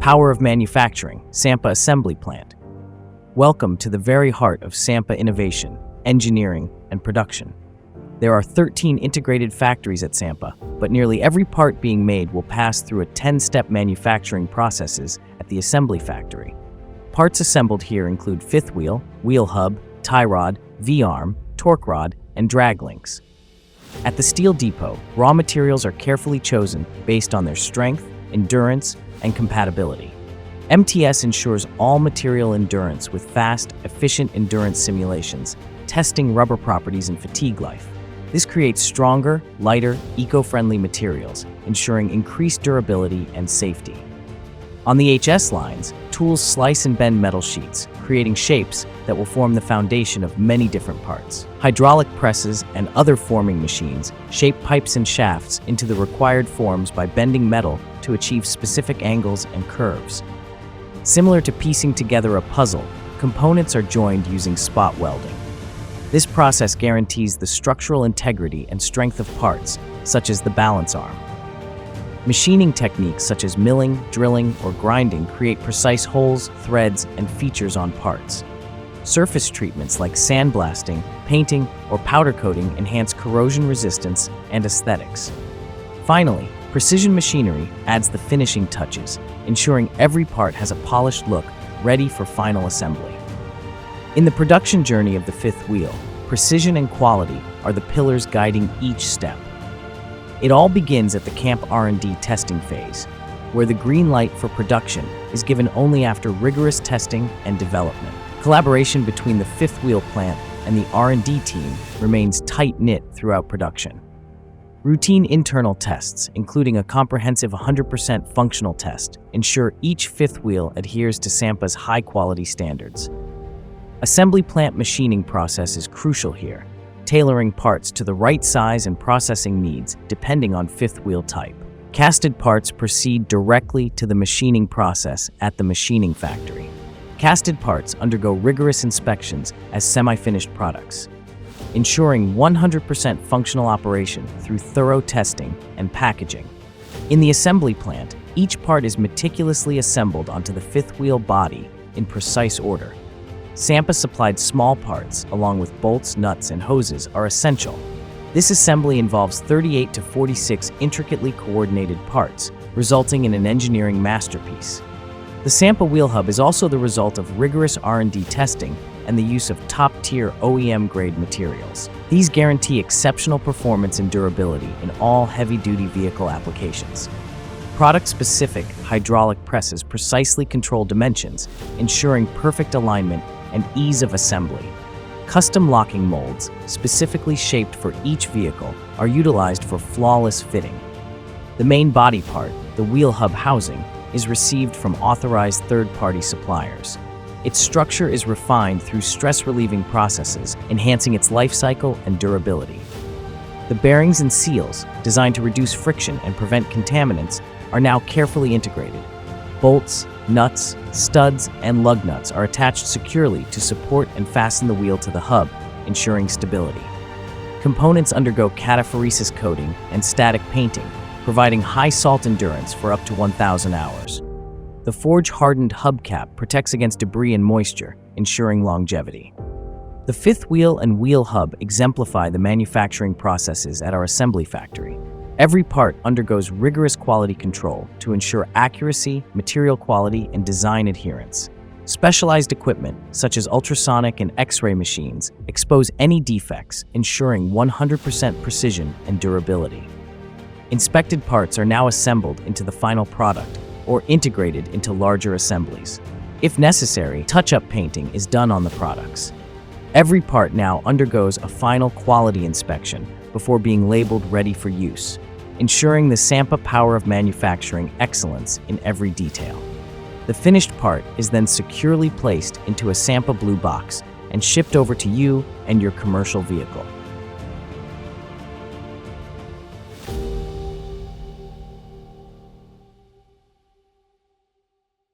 Power of manufacturing, Sampa Assembly Plant. Welcome to the very heart of Sampa innovation, engineering, and production. There are 13 integrated factories at Sampa, but nearly every part being made will pass through a 10-step manufacturing processes at the assembly factory. Parts assembled here include fifth wheel, wheel hub, tie rod, V-arm, torque rod, and drag links. At the steel depot, raw materials are carefully chosen based on their strength, endurance, and compatibility. MTS ensures all material endurance with fast, efficient endurance simulations, testing rubber properties and fatigue life. This creates stronger, lighter, eco-friendly materials, ensuring increased durability and safety. On the HS lines, tools slice and bend metal sheets, creating shapes that will form the foundation of many different parts. Hydraulic presses and other forming machines shape pipes and shafts into the required forms by bending metal to achieve specific angles and curves. Similar to piecing together a puzzle, components are joined using spot welding. This process guarantees the structural integrity and strength of parts, such as the balance arm. Machining techniques such as milling, drilling, or grinding create precise holes, threads, and features on parts. Surface treatments like sandblasting, painting, or powder coating enhance corrosion resistance and aesthetics. Finally, precision machinery adds the finishing touches, ensuring every part has a polished look ready for final assembly. In the production journey of the fifth wheel, precision and quality are the pillars guiding each step. It all begins at the camp R&D testing phase, where the green light for production is given only after rigorous testing and development. Collaboration between the fifth wheel plant and the R&D team remains tight-knit throughout production. Routine internal tests, including a comprehensive 100% functional test, ensure each fifth wheel adheres to Sampa's high-quality standards. Assembly plant machining process is crucial here, tailoring parts to the right size and processing needs depending on fifth wheel type. Casted parts proceed directly to the machining process at the machining factory. Casted parts undergo rigorous inspections as semi-finished products, ensuring 100% functional operation through thorough testing and packaging. In the assembly plant, each part is meticulously assembled onto the fifth wheel body in precise order. Sampa-supplied small parts, along with bolts, nuts, and hoses, are essential. This assembly involves 38 to 46 intricately coordinated parts, resulting in an engineering masterpiece. The Sampa wheel hub is also the result of rigorous R&D testing and the use of top-tier OEM-grade materials. These guarantee exceptional performance and durability in all heavy-duty vehicle applications. Product-specific hydraulic presses precisely control dimensions, ensuring perfect alignment and ease of assembly. Custom locking molds, specifically shaped for each vehicle, are utilized for flawless fitting. The main body part, the wheel hub housing, is received from authorized third-party suppliers. Its structure is refined through stress-relieving processes, enhancing its life cycle and durability. The bearings and seals, designed to reduce friction and prevent contaminants, are now carefully integrated. Bolts, nuts, studs, and lug nuts are attached securely to support and fasten the wheel to the hub, ensuring stability. Components undergo cataphoresis coating and static painting, providing high salt endurance for up to 1,000 hours. The forge-hardened hubcap protects against debris and moisture, ensuring longevity. The fifth wheel and wheel hub exemplify the manufacturing processes at our assembly factory. Every part undergoes rigorous quality control to ensure accuracy, material quality, and design adherence. Specialized equipment, such as ultrasonic and X-ray machines, expose any defects, ensuring 100% precision and durability. Inspected parts are now assembled into the final product or integrated into larger assemblies. If necessary, touch-up painting is done on the products. Every part now undergoes a final quality inspection before being labeled ready for use, ensuring the Sampa power of manufacturing excellence in every detail. The finished part is then securely placed into a Sampa blue box and shipped over to you and your commercial vehicle.